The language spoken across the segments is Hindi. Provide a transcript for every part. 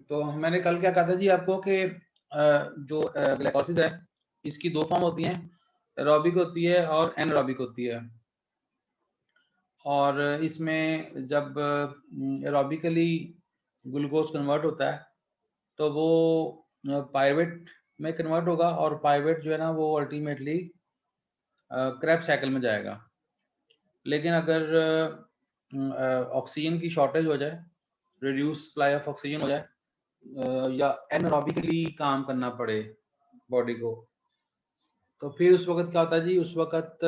तो मैंने कल क्या कहा था जी आपको कि जो ग्लाइकोलिसिस है इसकी दो फॉर्म होती हैं, एरोबिक होती है और एनारोबिक होती है। और इसमें जब एरोबिकली ग्लूकोज कन्वर्ट होता है तो वो पाइरुवेट में कन्वर्ट होगा, और पाइरुवेट जो है ना वो अल्टीमेटली क्रेब्स साइकिल में जाएगा। लेकिन अगर ऑक्सीजन की शॉर्टेज हो जाए, रिड्यूस सप्लाई ऑफ ऑक्सीजन हो जाए, या एनारोबिकली काम करना पड़े बॉडी को, तो फिर उस वक्त क्या होता है जी, उस वक्त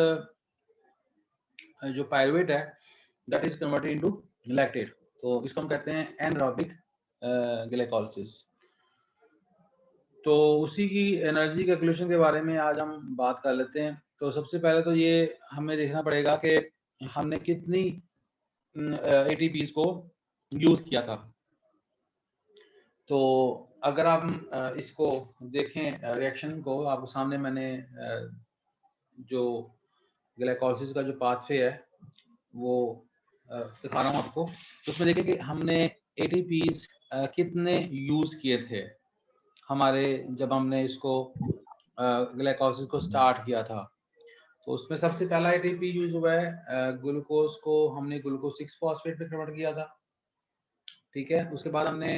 जो पाइरुवेट है that is converted into lactate, तो इसको हम कहते हैं एनारोबिक ग्लाइकोलिसिस। तो उसी की एनर्जी कैलकुलेशन के बारे में आज हम बात कर लेते हैं। तो सबसे पहले तो ये हमें देखना पड़ेगा कि हमने कितनी एटीपीज को यूज किया था। तो अगर आप इसको देखें रिएक्शन को, आपको सामने मैंने जो ग्लाइकोलिसिस का जो पाथवे है वो दिखा रहा हूँ आपको। तो उसमें देखें कि हमने एटीपीज कितने यूज किए थे हमारे, जब हमने इसको ग्लाइकोलिसिस को स्टार्ट किया था। तो उसमें सबसे पहला एटीपी यूज हुआ है, ग्लूकोज को हमने ग्लूकोज 6 फॉस्फेट में कन्वर्ट किया था। ठीक है, उसके बाद हमने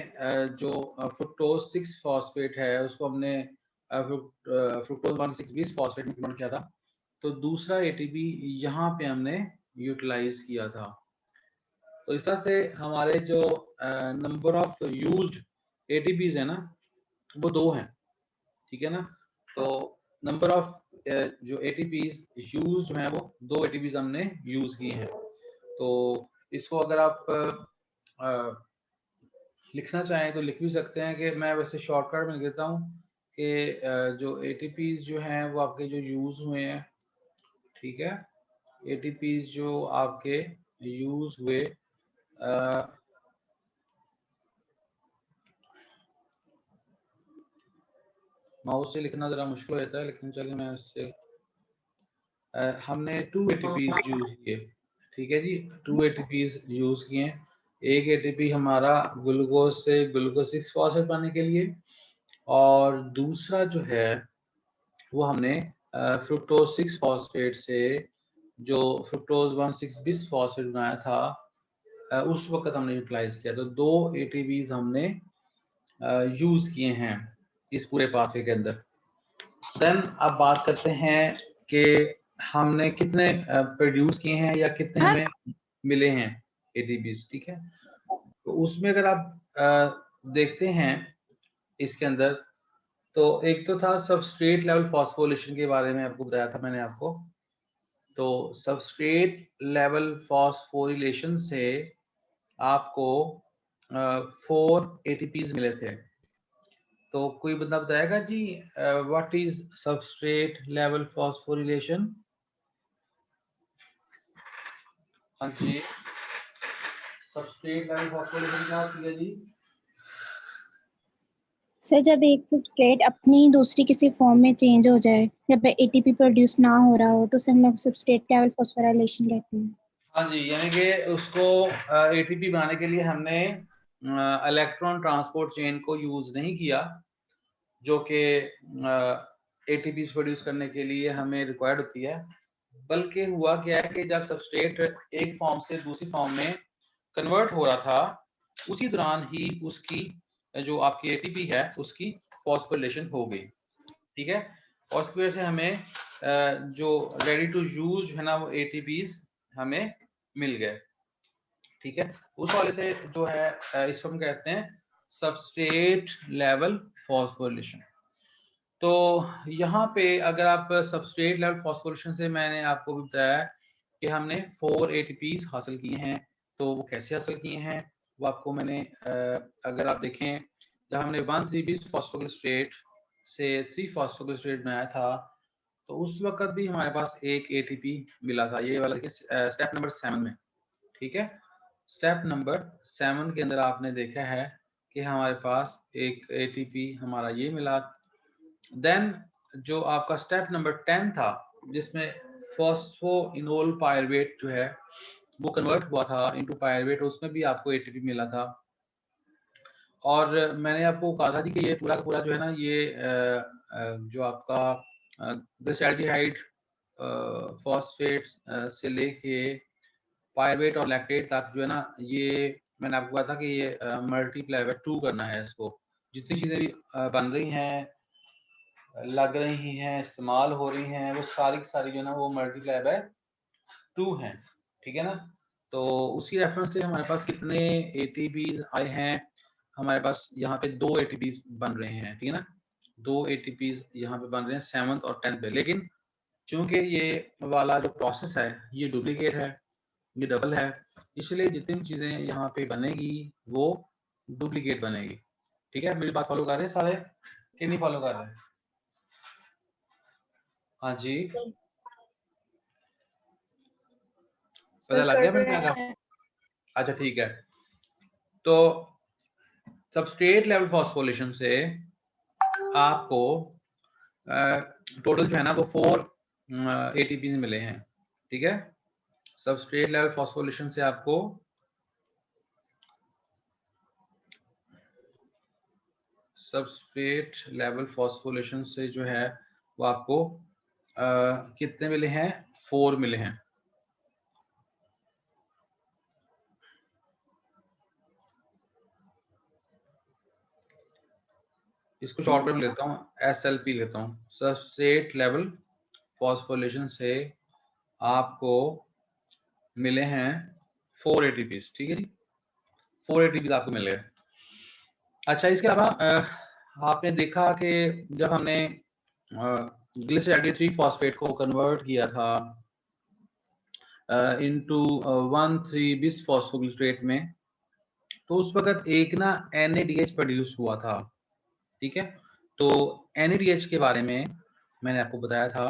जो फ्रुक्टोज 6 फॉस्फेट है उसको हमने फ्रुक्टोज 1,6 बिस फॉस्फेट में कन्वर्ट किया था। तो दूसरा एटीपी यहाँ पे हमने यूटिलाइज किया था। तो इस तरह से हमारे जो नंबर ऑफ यूज्ड एटीपीज है ना वो 2 हैं। ठीक है ना, तो नंबर ऑफ जो एटीपीज यूज हैं वो 2 एटीपीज हमने यूज किए हैं। तो इसको अगर आप लिखना चाहें तो लिख भी सकते हैं, कि मैं वैसे शॉर्टकट में लिखता हूँ कि जो एटीपीज जो हैं वो आपके जो यूज हुए हैं, ठीक है, एटीपीज जो आपके यूज हुए माउस से लिखना जरा मुश्किल हो जाता है, लेकिन चलिए मैं उससे हमने 2 एटीपीज यूज किए। ठीक है जी, 2 एटीपीज यूज किए हैं। एक एटीपी हमारा ग्लूकोज से ग्लूकोज 6 फॉस्फेट बनाने के लिए, और दूसरा जो है वो हमने फ्रुक्टोज 6 फॉस्फेट से जो फ्रुक्टोज 1,6 बिस फॉस्फेट बनाया था उस वक्त हमने यूटिलाइज किया। तो 2 एटीपीज हमने यूज किए हैं इस पूरे पाथवे के अंदर। देन अब बात करते हैं कि हमने कितने प्रोड्यूस किए हैं या कितने हमें मिले हैं एटीपीज। ठीक है, तो उसमें अगर आप देखते हैं इसके अंदर, तो एक तो था सबस्ट्रेट लेवल फॉस्फोरिलेशन के बारे में आपको बताया था मैंने आपको। तो सबस्ट्रेट लेवल फॉस्फोरिलेशन से आपको 4 एटीपीज मिले थे। तो कोई बंदा बताएगा जी what is substrate level phosphorylation? हाँ जी, सबस्ट्रेट लेवल फॉस्फोरिलेशन क्या होती है जी? सर जब एक सबस्ट्रेट अपनी दूसरी किसी फॉर्म में चेंज हो जाए, जब एटीपी प्रोड्यूस ना हो रहा हो, तो उसे हम लोग सबस्ट्रेट लेवल फॉस्फोराइलेशन कहते हैं। हाँ जी, यानी कि उसको एटीपी बनाने के लिए हमने इलेक्ट्रॉन ट्रांसपोर्ट चेन को यूज नहीं किया, जो कि एटीपी प्रोड्यूस करने के लिए हमें रिक्वायर्ड होती है। बल्कि हुआ क्या है कि जब सबस्ट्रेट एक फॉर्म से दूसरी फॉर्म में कन्वर्ट हो रहा था, उसी दौरान ही उसकी जो आपकी एटीपी है उसकी फॉस्फोरिलेशन हो गई। ठीक है, और उसकी वजह से हमें जो रेडी टू यूज है ना वो एटीपीज हमें मिल गए। ठीक है, उस वाले से जो है इसको हम कहते हैं सबस्ट्रेट लेवल फॉस्फोरिलेशन। तो यहाँ पे अगर आप सबस्ट्रेट लेवल फॉस्फोरिलेशन से, मैंने आपको भी बताया कि हमने 4 एटीपीज हासिल किए हैं। तो वो कैसे हासिल किए हैं वो आपको मैंने अगर आप देखें, जब हमने 1,3 बिस फॉस्फोग्लिसरेट से 3 फॉस्फोग्लिसरेट बनाया था, तो उस वक्त भी हमारे पास एक एटीपी मिला था। ये वाला देखिए स्टेप नंबर 7 में। ठीक है, स्टेप नंबर 7 के अंदर आपने देखा है कि हमारे पास एक एटीपी हमारा ये मिला। देन जो आपका स्टेप नंबर 10 था जिसमें फॉस्फोइनोल पायरुवेट जो है वो कन्वर्ट हुआ था इनटू पायरुवेट, उसमें भी आपको एटीपी मिला था। और मैंने आपको कहा था जी कि ये पूरा का पूरा जो है ना ये जो आपका ग्लिसरॉल्डिहाइड फॉस्फेट से लेके पायरुवेट और लैक्टेट तक जो है ना, ये मैंने आपको कहा था कि ये मल्टीप्लाई बाय 2 करना है इसको। जितनी चीजें भी बन रही हैं, लग रही हैं, इस्तेमाल हो रही हैं, वो सारी की सारी जो है ना वो मल्टीप्लाई बाय 2 हैं, ठीक है ना। तो उसी रेफरेंस से हमारे पास कितने एटीपीज आए हैं, हमारे पास यहाँ पे 2 एटीपीज बन रहे हैं, ठीक है ना। 2 एटीपीज यहाँ पे बन रहे हैं 7th और 10th पे, लेकिन चूंकि ये वाला जो प्रोसेस है ये डुप्लीकेट है, ये डबल है, इसलिए जितनी भी चीजें यहाँ पे बनेगी वो डुप्लीकेट बनेगी, ठीक है। मेरी बात फॉलो कर रहे हैं सारे कि नहीं फॉलो कर रहे हैं? हाँ जी, पता लग गया मैंने क्या कहा? अच्छा ठीक है। तो सबस्ट्रेट लेवल फॉस्फोरिलेशन से आपको टोटल जो है ना वो 4 एटीपी मिले हैं, ठीक है। सबस्ट्रेट लेवल फॉस्फोरिलेशन से आपको सबस्ट्रेट लेवल फॉस्फोरिलेशन से जो है वो आपको कितने मिले हैं? 4 मिले हैं। इसको शॉर्ट में लेता हूँ, SLP लेता हूँ। सबस्ट्रेट लेवल फॉस्फोरिलेशन से आपको मिले हैं 4 एटीपीज, ठीक है जी। 4 एटीपीज आपको मिले। अच्छा, इसके अलावा आपने देखा कि जब हमने ग्लिसरॉल्डिहाइड 3 फॉस्फेट को कन्वर्ट किया था इनटू 1,3 बिस फॉस्फोग्लिसरेट में, तो उस वक्त एक ना NADH प्रोड्यूस हुआ था, ठीक है। तो NADH के बारे में मैंने आपको बताया था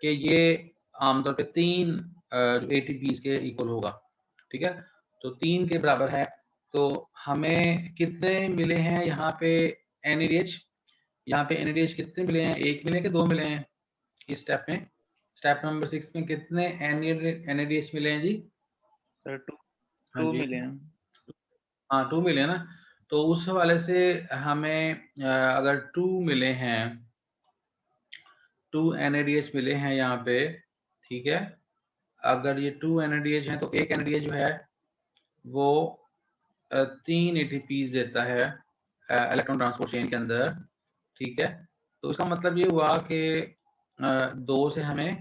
कि ये आमतौर पे 3 ATPs के इक्वल होगा, ठीक है। तो 3 के बराबर है। तो हमें कितने मिले हैं यहाँ पे NADH? यहाँ पे NADH कितने मिले हैं? 1 मिले कि 2 मिले हैं इस स्टेप में? स्टेप नंबर 6 में कितने NADH मिले हैं जी? सर 2 हाँ जी, मिले हैं। हाँ 2 मिले हैं ना। तो उस हवाले से हमें अगर 2 मिले हैं, 2 NADH मिले हैं यहाँ पे, ठीक है। अगर ये 2 NADH हैं तो एक NADH जो है वो 3 ATPs देता है इलेक्ट्रॉन ट्रांसपोर्ट चेन के अंदर, ठीक है। तो इसका मतलब ये हुआ कि 2 से हमें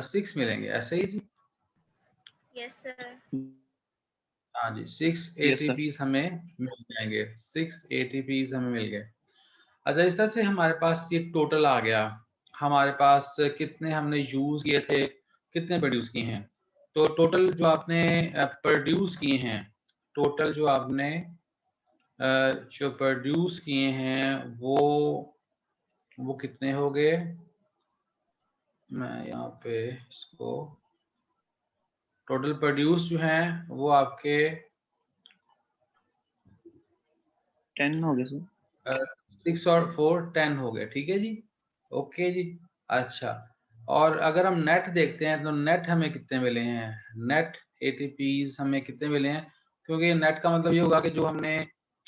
6 मिलेंगे, ऐसे ही जी? Yes sir. हाँ जी, 6 ATPs हमें मिल जाएंगे, 6 ATPs हमें मिल गए। अच्छा, इस तरह से हमारे पास ये टोटल आ गया। हमारे पास कितने हमने यूज किए थे, कितने प्रोड्यूस किए हैं। तो टोटल जो आपने प्रोड्यूस किए हैं, टोटल जो आपने जो प्रोड्यूस किए हैं वो कितने हो गए? मैं यहाँ पे इसको टोटल प्रोड्यूस जो हैं वो आपके 10 हो गए सर। 6 और 4 10 हो गए, ठीक है जी। ओके जी। अच्छा, और अगर हम नेट देखते हैं तो नेट हमें कितने मिले हैं? नेट ATPs हमें कितने मिले हैं? क्योंकि नेट का मतलब ये होगा कि जो हमने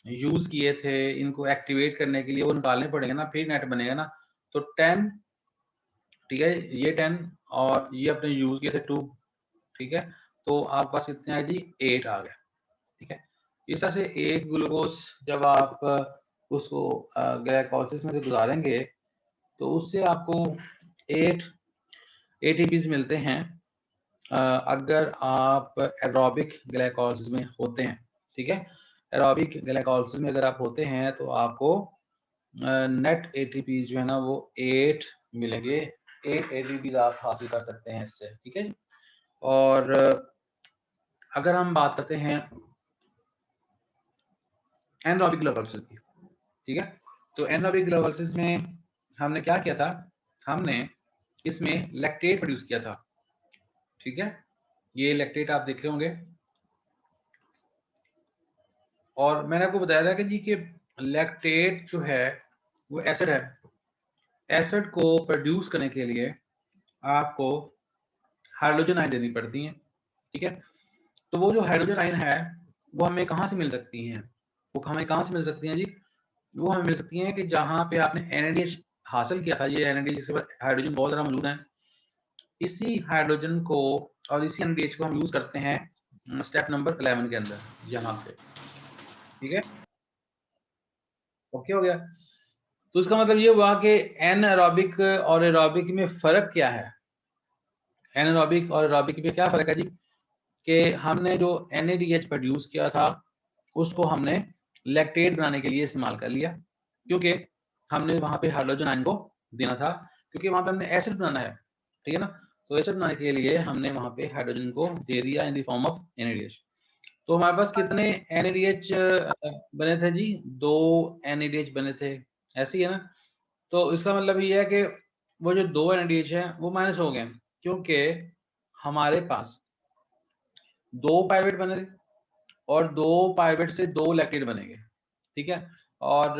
यूज किए थे इनको एक्टिवेट करने के लिए वो निकालने पड़ेंगे ना, फिर नेट बनेगा ना। तो 10, ठीक है, ये 10 और ये अपने यूज किए थे 2, ठीक है। तो आपके पास कितने आए जी? 8 आ गए, ठीक है। इस तरह से एक ग्लूकोज जब आप उसको ग्लाइकोलिसिस में से गुजारेंगे तो उससे आपको 8 ATPs मिलते हैं अगर आप एरोबिक ग्लाइकोलिसिस में होते हैं, ठीक है। एरोबिक ग्लाइकोलिसिस में अगर आप होते हैं तो आपको नेट ATPs जो है ना वो 8 मिलेंगे। 8 ATPs आप हासिल कर सकते हैं इससे, ठीक है। और अगर हम बात करते हैं एनारोबिक ग्लाइकोलिसिस की, ठीक है। तो एनारोबिक ग्लाइकोलिसिस में हमने क्या किया था? हमने इसमें लैक्टेट प्रोड्यूस किया था, ठीक है। ये लैक्टेट आप देख रहे होंगे, और मैंने आपको बताया था कि जी कि लैक्टेट जो है वो एसिड है। एसिड को प्रोड्यूस करने के लिए आपको हाइड्रोजन आयन देनी पड़ती हैं, ठीक है। तो वो जो हाइड्रोजन आयन है वो हमें कहाँ से मिल सकती हैं? वो हमें कहाँ से मिल सकती हैं जी? वो हमें मिल सकती हैं कि जहाँ पे आपने NADH हासिल किया था, ये NADH जिसके बाद हाइड्रोजन बहुत ज़्यादा मौजूद है, इसी हाइड्रोजन को और इसी NADH को हम यूज करते हैं स्टेप नंबर 11 के अंदर, यहाँ पे, ठीक है। ओके हो गया। तो इसका मतलब ये हुआ कि एनारोबिक और एरोबिक में फर्क क्या है? एनारोबिक और एरोबिक में क्या फर्क है जी? कि हमने जो NADH प्रोड्यूस किया था उसको हमने लैक्टेट बनाने के लिए इस्तेमाल कर लिया, क्योंकि हमने वहां पे हाइड्रोजन आयन को देना था, क्योंकि वहां पे हमने एसिड बनाना है, ठीक है ना। तो एसिड बनाने के लिए हमने वहां पे हाइड्रोजन को दे दिया in the form of NADH। तो हमारे पास कितने NADH बने थे जी? 2 NADH बने थे, ऐसे ही है ना। तो इसका मतलब ये है कि वो जो 2 NADH हैं वो माइनस हो गए, क्योंकि हमारे पास 2 पाइरुवेट बने थे और 2 पाइरुवेट से 2 लैक्टेट बनेंगे, ठीक है। और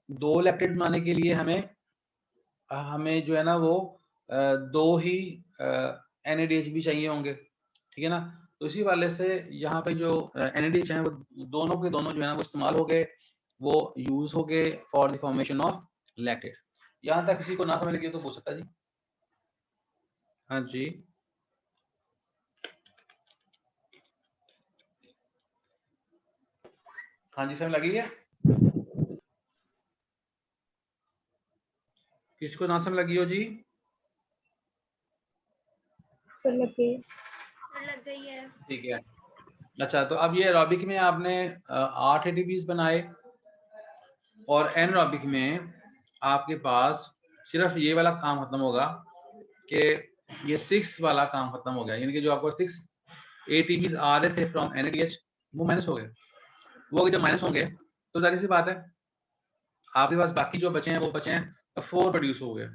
2 लैक्टेट बनाने के लिए हमें जो है ना वो 2 ही NADH भी चाहिए होंगे, ठीक है ना। तो इसी वाले से यहाँ पे जो NADH हैं वो दोनों के दोनों जो है ना वो इस्तेमाल हो गए, वो यूज हो गए for the formation of lactate. यहाँ तक किसी को ना समझ लगी तो पूछ सकता जी। हाँ जी, हाँ जी, समझ लगी है? किसको ना समझ लगी हो जी? सर लगे सर लग गई है। ठीक है। अच्छा, तो अब ये एरोबिक में आपने 8 ATPs बनाए और एनारोबिक में आपके पास सिर्फ ये वाला काम खत्म होगा कि ये 6 वाला काम खत्म हो गया, यानी कि जो आपको 6 ATPs आ रहे थे फ्रॉम NADH वो माइनस हो गए। वो जब माइनस होंगे तो जाहिर सी बात है आपके पास बाकी जो बचे हैं वो बचे हैं 4 प्रोड्यूस हो गए।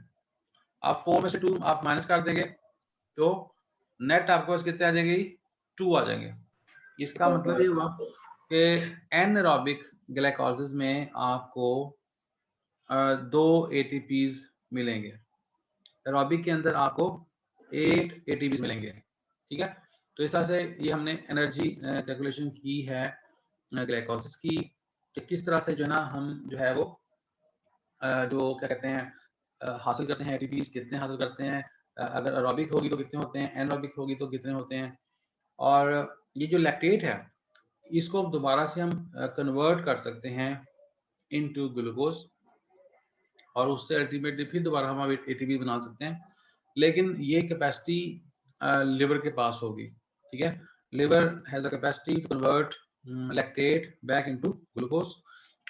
आप 4 में से 2 आप माइनस कर देंगे तो नेट आपके पास कितने आ जाएंगे? 2 आ जाएंगे। इसका मतलब ये हुआ कि एनारोबिक ग्लाइकोलिसिस में आपको 2 ATPs मिलेंगे, एरोबिक के अंदर आपको 8 ATPs मिलेंगे, ठीक है। तो इस तरह से ये हमने एनर्जी कैलकुलेशन की है ग्लाइकोलिसिस की, कि किस तरह से जो है ना हम जो है वो जो क्या कहते हैं हासिल करते हैं एटीपीज, कितने हासिल करते हैं, अगर एरोबिक होगी तो कितने होते हैं, एनारोबिक होगी तो कितने होते हैं। और ये जो लैक्टेट है इसको दोबारा से हम कन्वर्ट कर सकते हैं इनटू ग्लूकोज और उससे अल्टीमेटली फिर दोबारा हम एटीपी बना सकते हैं, लेकिन ये कैपेसिटी लिवर के पास होगी, ठीक है। Liver has a capacity to convert lactate back into glucose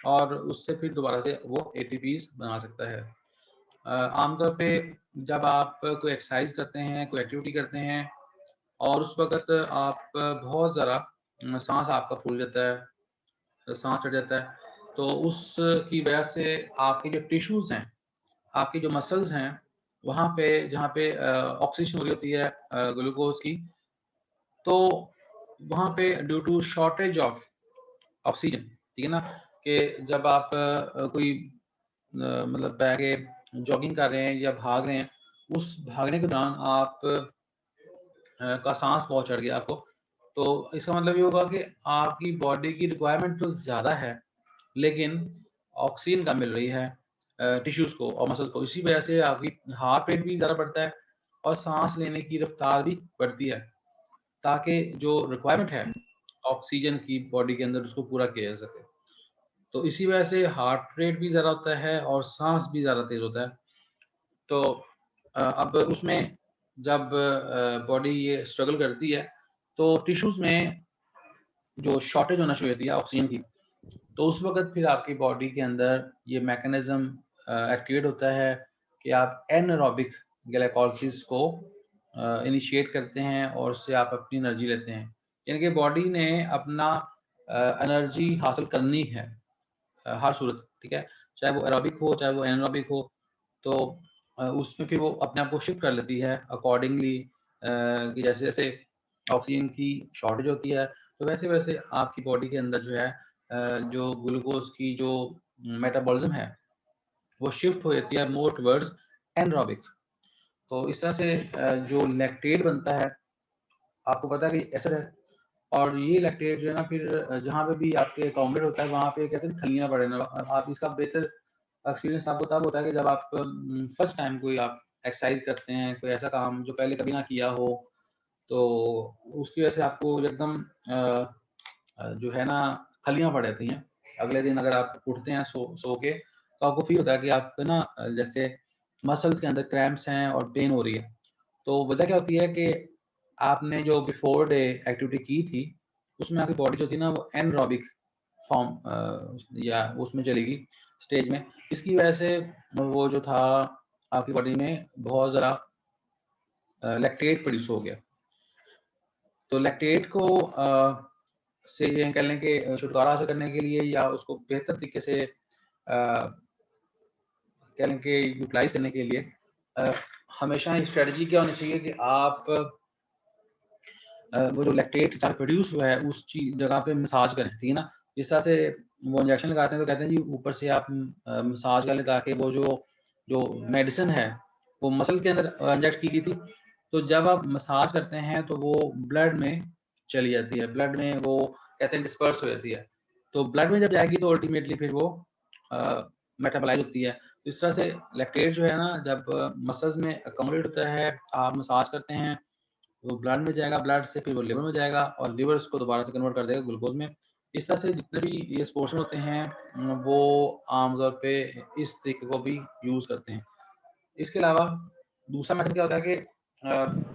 और उससे फिर दोबारा से वो एटीपीज बना सकता है। आमतौर पे जब आप कोई एक्सरसाइज करते हैं, कोई एक्टिविटी करते हैं और उस वक्त आप बहुत ज़्यादा सांस आपका फूल जाता है, सांस चढ़ जाता है, तो उसकी वजह से आपके जो टिश्यूज हैं, आपके जो मसल्स हैं, वहाँ पे जहाँ पे ऑक्सीजन हो रही होती है ग्लूकोज की, तो वहाँ पे due to shortage of oxygen, ठीक है ना, कि जब आप कोई मतलब बैगे जॉगिंग कर रहे हैं या भाग रहे हैं, उस भागने के दौरान आप का सांस बहुत चढ़ गया आपको, तो इसका मतलब ये होगा कि आपकी बॉडी की रिक्वायरमेंट तो ज़्यादा है लेकिन ऑक्सीजन कम मिल रही है टिश्यूज को और मसल्स को, इसी वजह से आपकी हार्ट रेट भी ज़्यादा बढ़ता है और सांस लेने की रफ्तार भी बढ़ती है, ताकि जो रिक्वायरमेंट है ऑक्सीजन की बॉडी के अंदर उसको पूरा किया जा सके। तो इसी वजह से हार्ट रेट भी ज़्यादा होता है और सांस भी ज़्यादा तेज होता है। तो अब उसमें जब बॉडी ये स्ट्रगल करती है तो टिश्यूज में जो शॉर्टेज होना शुरू होती है ऑक्सीजन की, तो उस वक्त फिर आपकी बॉडी के अंदर ये मैकेनिज्म एक्टिवेट होता है कि आप एनारोबिक ग्लाइकोलिसिस को इनिशिएट करते हैं और उससे आप अपनी एनर्जी लेते हैं, यानी कि बॉडी ने अपना एनर्जी हासिल करनी है हर सूरत, ठीक है, चाहे वो एरोबिक हो चाहे वो एनारोबिक हो। तो उसमें फिर वो अपने आप को शिफ्ट कर लेती है अकॉर्डिंगली कि जैसे जैसे ऑक्सीजन की शॉर्टेज होती है तो वैसे वैसे आपकी बॉडी के अंदर जो है जो ग्लूकोज की जो मेटाबॉलिज्म है वो शिफ्ट हो जाती है मोर टुवर्ड्स एनारोबिक। तो इस तरह से जो लैक्टेट बनता है, आपको पता है कि एसिड है, और ये लैक्टेट जो है ना फिर जहाँ पे भी आपके अकोमोडेट होता है वहाँ पे कहते हैं खलियां पड़े ना। आप इसका बेहतर एक्सपीरियंस आपको तब होता है कि जब आप फर्स्ट टाइम कोई आप एक्सरसाइज करते हैं, कोई ऐसा काम जो पहले कभी ना किया हो, तो उसकी वजह से आपको एकदम जो है ना खलियां पड़ जाती हैं। अगले दिन अगर आप उठते हैं सो के, तो आपको फील होता है कि आप ना जैसे मसल्स के अंदर क्रैम्प्स हैं और पेन हो रही है। तो वजह क्या होती है कि आपने जो बिफोर डे एक्टिविटी की थी, उसमें आपकी बॉडी जो थी ना वो एनरोबिक फॉर्म या उसमें चलेगी स्टेज में। इसकी वजह से वो जो था आपकी बॉडी में बहुत ज़्यादा लैक्टेट प्रोड्यूस हो गया। तो लैक्टेट को से ये कह लें कि छुटकारा हासिल करने के लिए या उसको बेहतर तरीके से कह लें कि यूटिलाइज करने के लिए हमेशा स्ट्रेटजी क्या होनी चाहिए कि आप वो जो लैक्टेट प्रोड्यूस हुआ है उस चीज जगह पे मसाज करें, ठीक है ना। जिस तरह से वो इंजेक्शन लगाते हैं तो कहते हैं जी ऊपर से आप मसाज करें ताकि वो जो मेडिसिन है वो मसल के अंदर इंजेक्ट की गई थी, तो जब आप मसाज करते हैं तो वो ब्लड में चली जाती है, ब्लड में वो कहते हैं डिस्पर्स हो जाती है। तो ब्लड में जब जाएगी तो अल्टीमेटली फिर वो मेटाबोलाइज होती है। तो इस तरह से लैक्टेट जो है ना जब मसल्स में अकोमोडेट होता है, आप मसाज करते हैं, वो ब्लड में जाएगा, ब्लड से फिर वो लिवर में जाएगा और लिवर उसको दोबारा से कन्वर्ट कर देगा ग्लूकोज में। इस तरह से जितने भी ये स्पोर्ट्स होते हैं वो आमतौर पे इस तरीके को भी यूज करते हैं। इसके अलावा दूसरा मेथड क्या होता है कि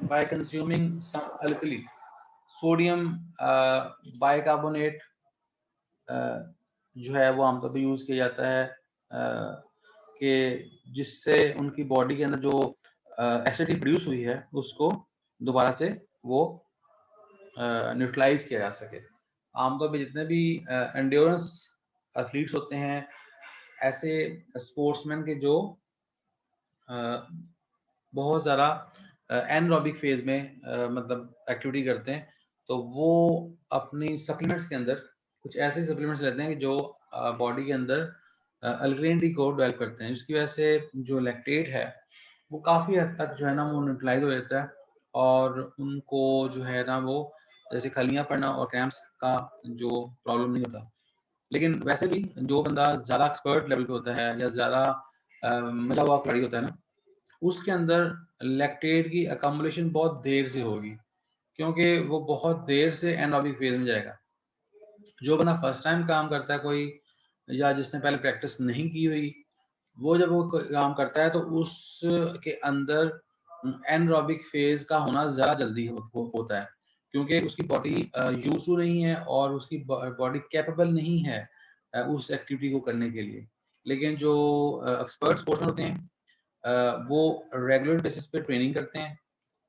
by consuming some alkali sodium bicarbonate जो है वो आमतौर पे यूज किया जाता है कि जिससे उनकी बॉडी के अंदर जो एसिडिटी प्रोड्यूस हुई है उसको दोबारा से वो न्यूट्रलाइज किया जा सके। आमतौर पे जितने भी एंड्योरेंस एथलीट्स होते हैं, ऐसे स्पोर्ट्समैन के जो बहुत ज़्यादा एनरोबिक फेज में मतलब एक्टिविटी करते हैं, तो वो अपनी सप्लीमेंट्स के अंदर कुछ ऐसे सप्लीमेंट्स लेते हैं कि जो बॉडी के अंदर अल्कलिनिटी को डेवलप करते हैं, जिसकी वजह से जो लैक्टेट है वो काफ़ी हद तक जो है ना वो न्यूट्रलाइज हो जाता है और उनको जो है ना वो जैसे खलियां पड़ना और क्रैम्प्स का जो प्रॉब्लम नहीं होता। लेकिन वैसे भी जो बंदा ज़्यादा एक्सपर्ट लेवल पे होता है या ज़्यादा मिला हुआ खिलाड़ी होता है ना, उसके अंदर लैक्टेट की अकोमोडेशन बहुत देर से होगी, क्योंकि वो बहुत देर से एनारोबिक फेज में जाएगा। जो बंदा फर्स्ट टाइम काम करता है कोई, या जिसने पहले प्रैक्टिस नहीं की हुई, वो जब वो काम करता है तो उसके अंदर एनरोबिक फेज का होना ज़्यादा जल्दी होता है, क्योंकि उसकी बॉडी यूज टू नहीं है और उसकी बॉडी कैपेबल नहीं है उस एक्टिविटी को करने के लिए। लेकिन जो एक्सपर्ट स्पोर्ट्समैन होते हैं वो रेगुलर बेसिस पे ट्रेनिंग करते हैं,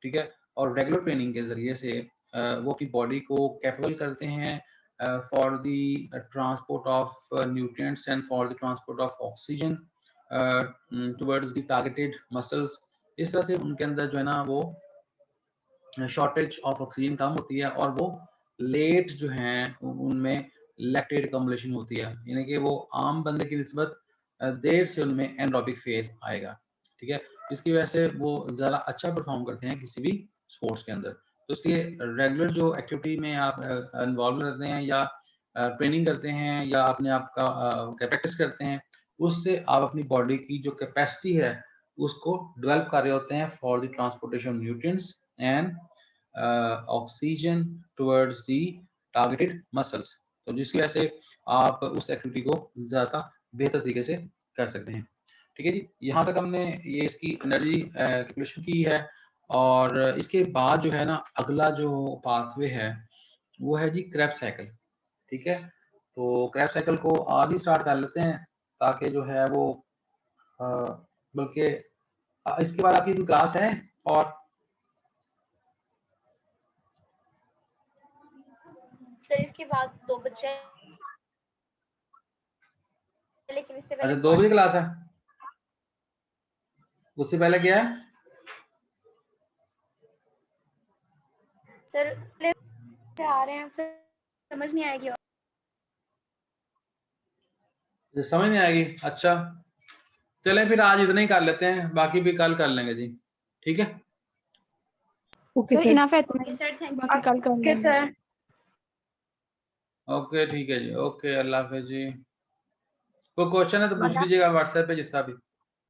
ठीक है, और रेगुलर ट्रेनिंग के ज़रिए से वो अपनी बॉडी को कैपेबल करते हैं for the transport of nutrients and for the transport of oxygen towards the targeted muscles. इस तरह से उनके अंदर जो है ना वो शॉर्टेज ऑफ ऑक्सीजन कम होती है और वो लेट जो हैं उनमें लैक्टेट अकोमोडेशन होती है, यानी कि वो आम बंदे की निस्बत देर से उनमें एनरोबिक फेज आएगा, ठीक है। इसकी वजह से वो ज़्यादा अच्छा परफॉर्म करते हैं किसी भी स्पोर्ट्स के अंदर। तो इसलिए रेगुलर जो एक्टिविटी में आप इन्वॉल्व रहते हैं या ट्रेनिंग करते हैं या अपने आप का प्रैक्टिस करते हैं, उससे आप अपनी बॉडी की जो कैपेसिटी है उसको डेवलप कर रहे होते हैं for the transportation nutrients and oxygen towards the targeted muscles. तो जिसकी वजह से आप उस एक्टिविटी को ज़्यादा बेहतर तरीके से कर सकते हैं, ठीक है जी। यहाँ तक हमने ये इसकी एनर्जी कैलकुलेशन की है, और इसके बाद जो है ना अगला जो पाथवे है वो है जी क्रेब्स साइकिल, ठीक है। तो क्रेब्स साइकिल को आज ही स्टार्ट कर लेते हैं ताकि जो है वो बल्कि इसके बाद आपकी कोई क्लास है और सर इसके बाद 2 बजे है, लेकिन इससे अच्छा पहले 2 बजे क्लास है, उससे पहले क्या है सर आ रहे हैं, सर समझ नहीं आएगी। समझ नहीं आएगी? अच्छा चलें फिर आज इतना ही कर लेते हैं, बाकी भी कल कर लेंगे जी। ठीक है, ओके सर सर। इनफ है ओके सर, थैंक बाकी कल कर ओके लेंगे। सर। ओके ठीक है जी, ओके, अल्लाह हाफिज जी। कोई क्वेश्चन है तो पूछ लीजिएगा व्हाट्सएप पे जिसका भी।